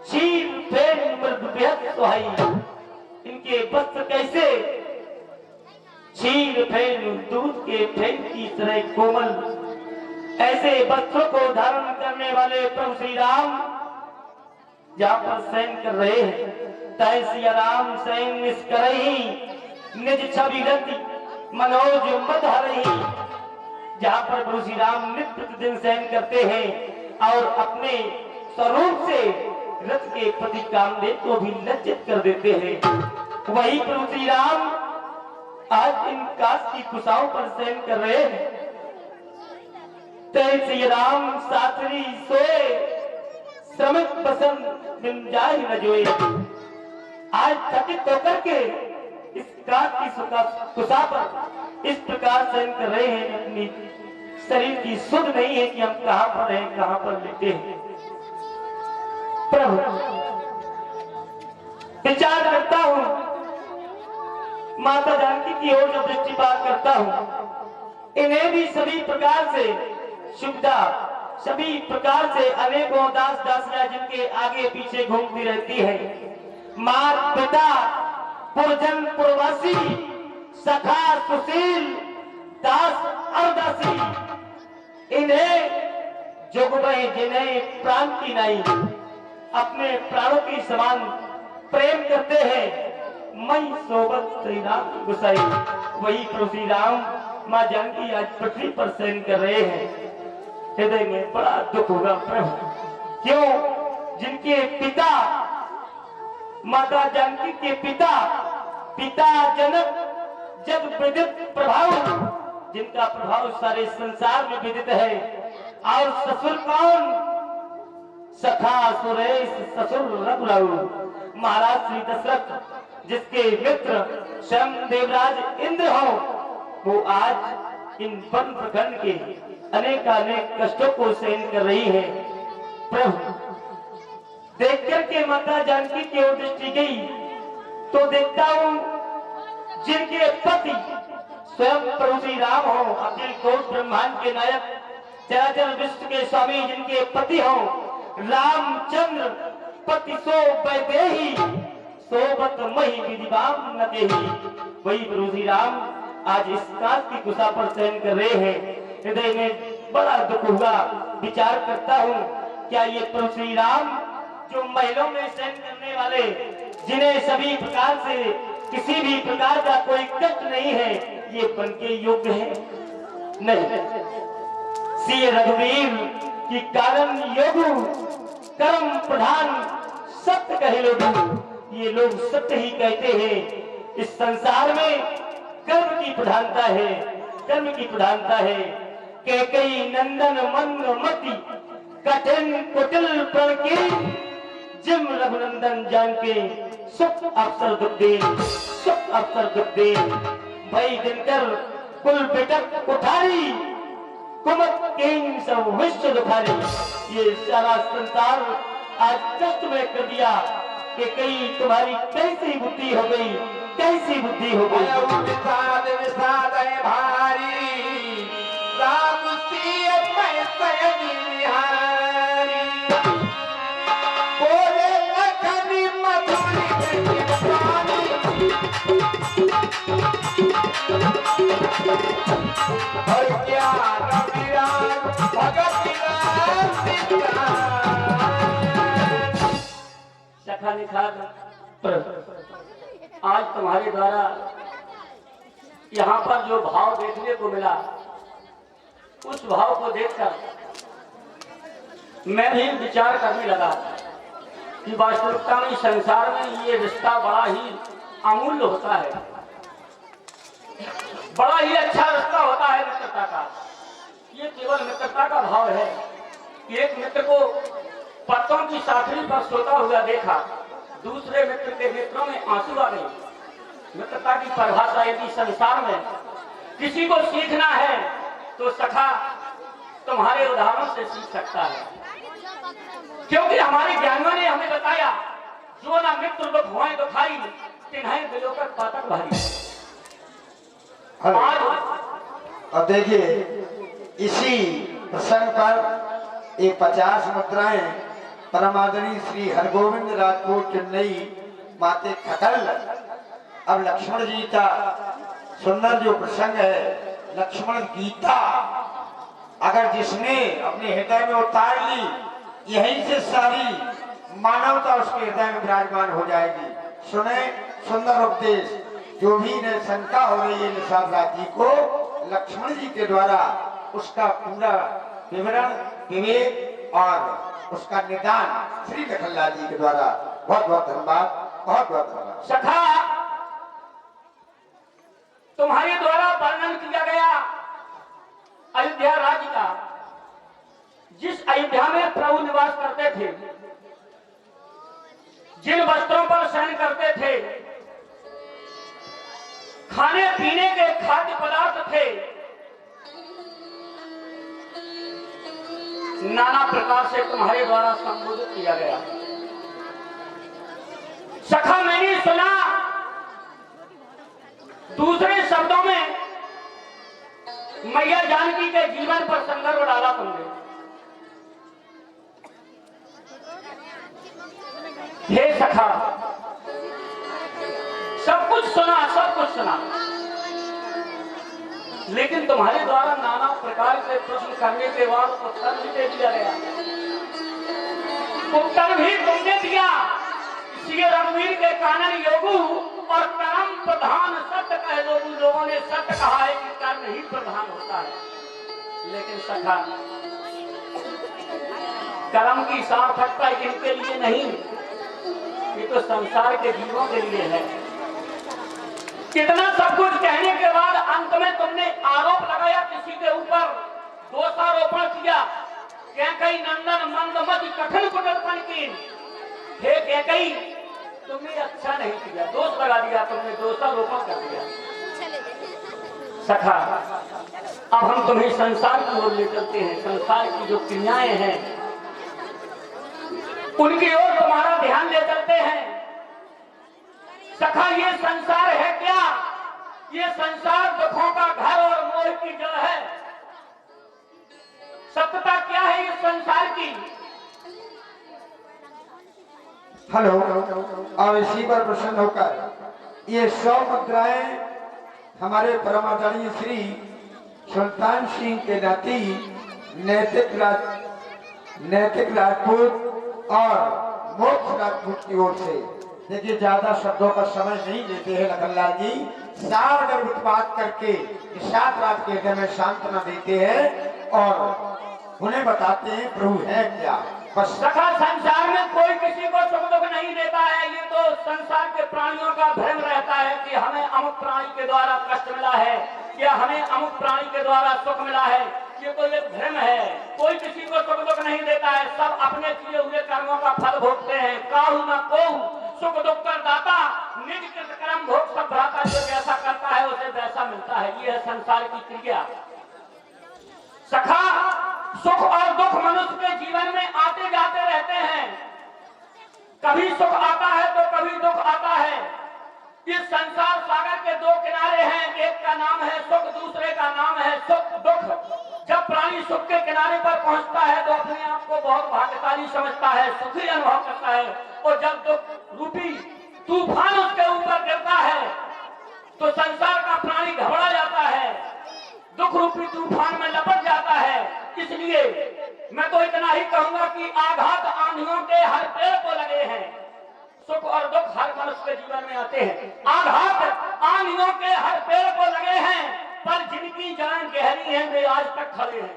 क्षीर फेन मृग बेहद सुहाई। इनके वस्त्र कैसे क्षीर फेन दूध के फेन की तरह कोमल, ऐसे वस्त्रों को धारण करने वाले प्रभु श्री राम जहाँ पर शयन कर रहे हैं, तय सिया राम शयन निष्करहि निज छवि रति मनोज मद हरहि। जहाँ पर प्रभु श्री राम नित्य प्रतिदिन शयन करते हैं और अपने स्वरूप से रथ के प्रति कामदेव को भी लज्जित कर देते हैं, वही प्रभु श्री राम आज इन काश की कुशाओं पर शयन कर रहे हैं। तय श्री राम साथरी सोए श्रमिक बसंत बिन जाहि न जोए। आज थकित होकर के इस काश की कुशा पर इस प्रकार शयन कर रहे हैं, अपनी शरीर की सुध नहीं है कि हम कहां पर हैं, कहां पर लेटे हैं। प्रभु विचार करता हूं, माता जानकी की ओर जब दृष्टिपात करता हूं, इन्हें भी सभी प्रकार से सुविधा, सभी प्रकार से अनेकों दास दासियां जिनके आगे पीछे घूमती रहती है, मात पिता पुरजन पुरवासी सखा सुशील दास और दासी, इन्हें जोगबई जिन्हें प्राण की नहीं अपने प्राणों की समान प्रेम करते हैं, मई सोबत श्री राम गुसाई। वही प्रभु श्री राम माँ जानकी आज पृथ्वी पर शयन कर रहे हैं। हृदय में बड़ा दुख होगा प्रभु, क्यों? जिनके पिता माता जानकी के पिता जनक जब विदित प्रभाव, जिनका प्रभाव सारे संसार में विदित है, और ससुर कौन? सखा सुरेश ससुर रघुराऊ, महाराज श्री दशरथ जिसके मित्र स्वयं देवराज इंद्र हो, वो आज इन वन प्रखंड के अनेक कष्टों को सहन कर रही है। प्रभु देख करके माता जानकी की ओर दृष्टि गई तो देखता हूं जिनके पति स्वयं प्रभु श्री राम हो, अखिल कोट ब्रह्मांड के नायक चराचर विश्व के स्वामी, जिनके पति हो रामचंद्र पति सो वैदेही सोबत मही विधिवाम न देही। वही प्रभु श्री राम आज इस काश की कुशा पर शयन कर रहे हैं। हृदय में बड़ा दुख हुआ, विचार करता हूँ क्या ये प्रभु श्री राम जो महलों में शयन करने वाले, जिन्हें सभी प्रकार से किसी भी प्रकार का कोई कष्ट नहीं है, ये बन के योग्य है? नहीं। सी रघुवीर की कारण योगु कर्म प्रधान सत्य कहे लोग, ये लोग सत्य ही कहते हैं। इस संसार में कर्म की प्रधानता है, कर्म की प्रधानता है। कैकेयी नंदन मंद मति कठिन कुटिल प्रण की, जिम रघुनंदन जान के सुख अवसर दुख दे, सुख अवसर दुख दे। भई दिनकर कुल बिटक उठारी, कुमत केन सब विश्व दुखारी। ये सारा संसार आज कष्ट में कर दिया कि कई तुम्हारी कैसी बुद्धि हो गई, कैसी बुद्धि हो गई। विषाद विषाद है भारी, राम सिय मैं सयनी निहारी। बोले लखनी मधुरी पानी, और क्या रविराज भगत सखा निखार आज तुम्हारे द्वारा यहाँ पर जो भाव देखने को मिला, उस भाव को देखकर मैं भी विचार करने लगा कि वास्तविकता में संसार में ये रिश्ता बड़ा ही अमूल्य होता है, बड़ा ही अच्छा रिश्ता होता है मित्रता का। ये केवल मित्रता का भाव है कि एक मित्र को पत्तों की साखड़ी पर सोता हुआ देखा, दूसरे मित्र के नेत्रों में आंसू आ गए। मित्रता की परिभाषा यदि संसार में किसी को सीखना है तो सखा तुम्हारे उदाहरणों से सीख सकता है, क्योंकि हमारे ज्ञानियों ने हमें बताया जो ना मित्र दुख होए दुखाई, तिन्हें बिलोकर पातक भारी। अब देखिए इसी प्रसंग पर ये 50 मुद्राएं परमादनी श्री हरगोविंद राजपूत चेन्नई माते खटल। अब लक्ष्मण जी का सुंदर जो प्रसंग है, लक्ष्मण गीता अगर जिसने अपने हृदय में उतार ली, यहीं से सारी मानवता उसके हृदय में विराजमान हो जाएगी। सुने सुंदर उपदेश। जो भी ने शंका हो रही है निषाद राज जी को, लक्ष्मण जी के द्वारा उसका पूरा विवरण, विवेक और उसका निदान श्री लखनलाल जी के द्वारा। बहुत बहुत धन्यवाद, बहुत बहुत धन्यवाद। सखा, तुम्हारे द्वारा वर्णन किया गया अयोध्या राज्य का, जिस अयोध्या में प्रभु निवास करते थे, जिन वस्त्रों पर शयन करते थे, खाने पीने के खाद्य पदार्थ थे, नाना प्रकार से तुम्हारे द्वारा संबोधित किया गया। सखा, मैंने सुना, दूसरे शब्दों में मैया जानकी के जीवन पर संदर्भ डाला तुमने। हे सखा, सब कुछ सुना, सब कुछ सुना, लेकिन तुम्हारे द्वारा नाना प्रकार से प्रश्न करने के बाद उत्तर भी दे दिया गया। उत्तर भी तुमने दिया। इसलिए रघुवीर के कानन योगु और कर्म प्रधान सत्य कह दो। लोगों ने सत्य कहा है कि कर्म ही प्रधान होता है, लेकिन सखा, कर्म की सार्थकता इनके लिए नहीं, ये तो संसार के जीवों के लिए है। कितना सब कुछ कहने के बाद अंत में तुमने आरोप लगाया किसी के ऊपर, दोषारोपण किया। कैकई नंदन मंदमति कठिन कुटिलपन की। हे कैकई, तुमने अच्छा नहीं किया, दोष लगा दिया, तुमने दोषारोपण कर दिया। सखा, अब हम तुम्हें संसार की ओर ले चलते हैं। संसार की जो क्रियाएं हैं उनकी ओर तुम्हारा ध्यान ले चलते हैं। सखा, ये संसार है क्या? ये संसार दुखों का घर और मोह की जड़ है। सत्यता क्या है इस संसार की? हेलो, और इसी पर प्रसन्न होकर ये 100 मुद्राएं हमारे परम आदरणीय श्री सुल्तान सिंह के नाती नैतिक राजपूत और मोक्ष राजपूत की ओर से। देखिए, ज्यादा शब्दों का समय नहीं लेते हैं लखनलाल जी, सार गर्भित बात करके निषाद राज के हृदय में सांत्वना देते हैं और उन्हें बताते हैं प्रभु है क्या। बस सखा, संसार में कोई किसी को सुख दुख नहीं देता है। ये तो संसार के प्राणियों का भ्रम रहता है कि हमें अमुक प्राणी के द्वारा कष्ट मिला है या हमें अमुक प्राणी के द्वारा सुख मिला है। ये तो एक भ्रम है। कोई किसी को सुख दुख नहीं देता है। सब अपने किए हुए कर्मों का फल भोगते हैं। काहू न कोहू सुख दुख कर दाता, निज कृत कर्म भोग सब भ्राता। जो जैसा करता है उसे वैसा मिलता है। ये है संसार की क्रिया। सखा, सुख और दुख मनुष्य के जीवन में आते जाते रहते हैं। कभी सुख आता है तो कभी दुख आता है। इस संसार सागर के दो किनारे हैं, एक का नाम है सुख, दूसरे का नाम है सुख दुख। जब प्राणी सुख के किनारे पर पहुंचता है तो अपने आप को बहुत भाग्यशाली समझता है, सुखी अनुभव करता है। और जब दुख रूपी तूफान उसके ऊपर गिरता है तो संसार का प्राणी घबरा जाता है, दुख रूपी तूफान में लपट जाता है। इसलिए मैं तो इतना ही कहूंगा कि आघात आंधियों के हर पेड़ को लगे हैं। सुख और दुख हर मनुष्य के जीवन में आते हैं। आघात आंधियों के हर पेड़ को लगे हैं, पर जिनकी जान गहरी है वे आज तक खड़े हैं,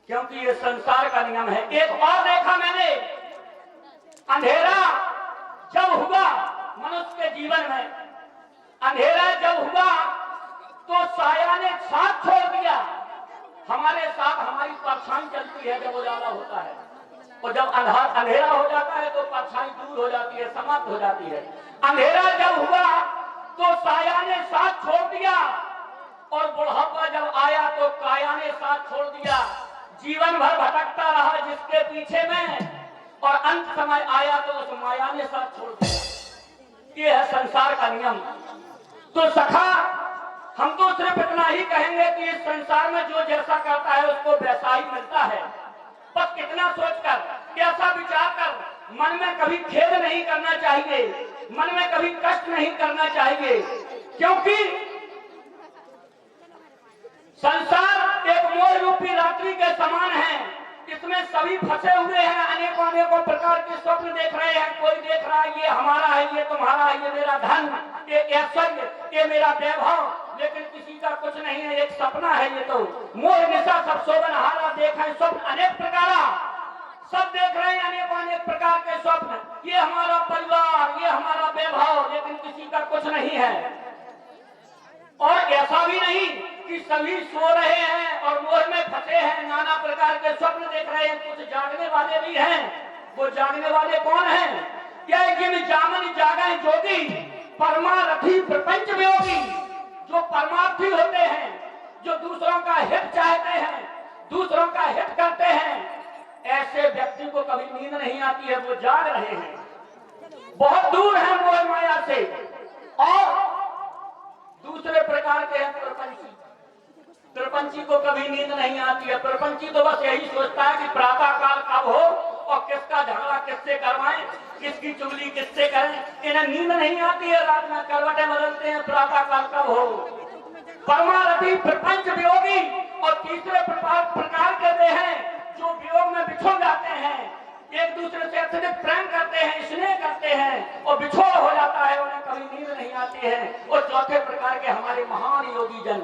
क्योंकि ये संसार का नियम है। एक और देखा मैंने, अंधेरा जब हुआ मनुष्य के जीवन में, अंधेरा जब हुआ तो साया ने साथ छोड़ दिया। हमारे साथ हमारी परछाई चलती है जब उजाला होता है, और जब अंधेरा हो जाता है तो परछाई दूर हो जाती है, समाप्त हो जाती है। अंधेरा जब हुआ तो साया ने साथ छोड़ दिया, और बुढ़ापा जब आया तो काया ने साथ छोड़ दिया। जीवन भर भटकता रहा जिसके पीछे में, और अंत समय आया तो उस माया ने साथ छोड़ दिया। ये है संसार का नियम। तो सखा, हम तो सिर्फ इतना ही कहेंगे कि इस संसार में जो जैसा करता है उसको वैसा ही मिलता है। बस कितना सोचकर, ऐसा विचार कर मन में कभी खेद नहीं करना चाहिए, मन में कभी कष्ट नहीं करना चाहिए, क्योंकि संसार एक मोह रूपी रात्रि के समान है। इसमें सभी फंसे हुए हैं, अनेकों अनेकों प्रकार के स्वप्न देख रहे हैं। कोई देख रहा है ये हमारा है, ये तुम्हारा है, ये मेरा धन, ये ऐश्वर्य, ये मेरा वैभव, लेकिन किसी का कुछ नहीं है, एक सपना है ये तो। मोह निशा सब शोभन हारा देखें स्वप्न अनेक प्रकार, सब देख रहे हैं अनेकों अनेक प्रकार के स्वप्न। ये हमारा परिवार, ये हमारा वैभव, लेकिन किसी का कुछ नहीं है। और ऐसा भी नहीं कि सभी सो रहे हैं और मोह में फंसे हैं, नाना प्रकार के स्वप्न देख रहे हैं। कुछ जागने वाले भी हैं। वो जागने वाले कौन हैं? क्या जिन जामन जागै जोगी परमारथी प्रपंच वियोगी, जो परमार्थी होते हैं, जो दूसरों का हित चाहते हैं, दूसरों का हित करते हैं, ऐसे व्यक्ति को कभी नींद नहीं आती है। वो जाग रहे हैं, बहुत दूर है मोह माया से। और दूसरे प्रकार के हैं प्रपंची। प्रपंची को कभी नींद नहीं आती है। प्रपंची तो बस यही सोचता है कि प्रातः काल कब हो और किसका झगड़ा किससे करवाएं, किसकी चुगली किससे करें। इन्हें नींद नहीं आती है, रात में करवटें बदलते हैं, प्रातः काल कब हो। परमारथी प्रपंच वियोगी। और तीसरे प्रकार के वे हैं जो वियोग में बिछुड़ जाते हैं, एक दूसरे से अत्यधिक प्रेम करते हैं, स्नेह करते हैं और बिछोड़ हो जाता है, उन्हें कभी नींद नहीं आती है। और चौथे प्रकार के हमारे महान योगी जन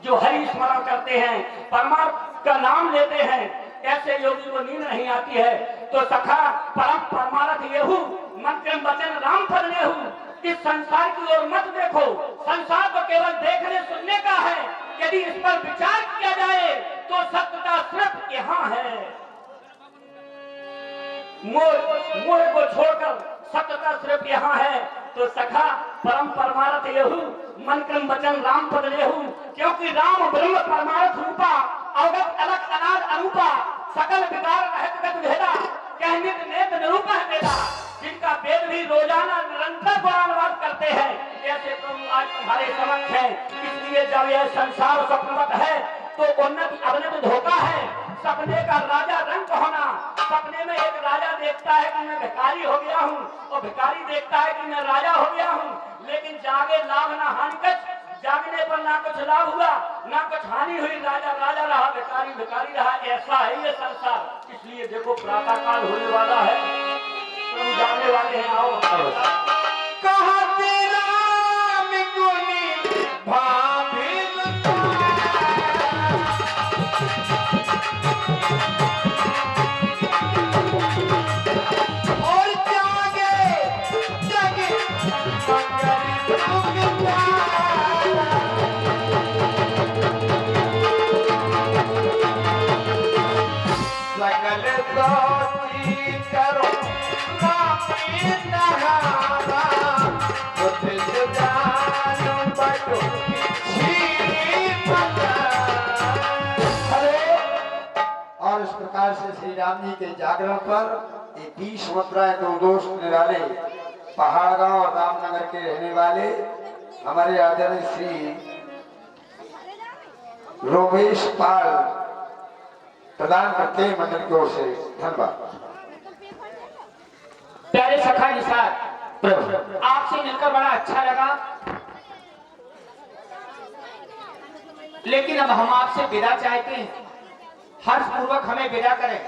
जो हरि स्मरण करते हैं, परमात्मा का नाम लेते हैं, ऐसे योगी को नींद नहीं आती है। तो सखा परम परमारथ येहू मन क्रम वचन राम फल लेहू। इस संसार की ओर मत देखो, संसार तो केवल देखने सुनने का है। यदि इस पर विचार किया जाए तो सत्यता सिर्फ यहाँ है। मोह को छोड़कर सत्यता सिर्फ यहाँ है। तो सखा परम परमारथ येहू मन क्रम वचन राम पद लेहू। क्योंकि राम ब्रह्म परमारथ रूपा अवगत अलग अनाद अरूपा सकल विकार रहत गत भेदा कहनित नेत निरूपा वेदा। जिनका वेद भी रोजाना निरंतर गुणानुवाद करते हैं, ऐसे प्रभु आज तुम्हारे समक्ष है। इसलिए जब यह संसार स्वप्नवत है तो उन्नति अवनति धोखा है। सपने का राजा रंग होना, सपने में एक राजा देखता है कि मैं भिखारी हो गया हूँ और भिखारी देखता है कि मैं राजा हो गया हूँ, लेकिन जागे लाभ ना हानि कछ। जागने पर ना कुछ लाभ हुआ ना कुछ हानि हुई, राजा राजा रहा, भिखारी भिखारी रहा। ऐसा है ये संसार। इसलिए देखो प्रातः काल होने वाला है, तुम जाने वाले हैं। आओ कहा तेरा मिगुनी भाभी और जागे जागे सकल सोची करो और इस प्रकार से श्री राम जी के जागरण पर ये 20 मुद्राएं दो दोस्त निराले पहाड़ गांव और रामनगर के रहने वाले हमारे आदरणीय श्री रोमेश पाल प्रदान करते हैं मंडल की ओर से। धन्यवाद। प्यारे सखा निसार प्रभु, आपसे मिलकर बड़ा अच्छा लगा, लेकिन अब हम आपसे विदा चाहते हैं। हर्ष पूर्वक हमें विदा करें।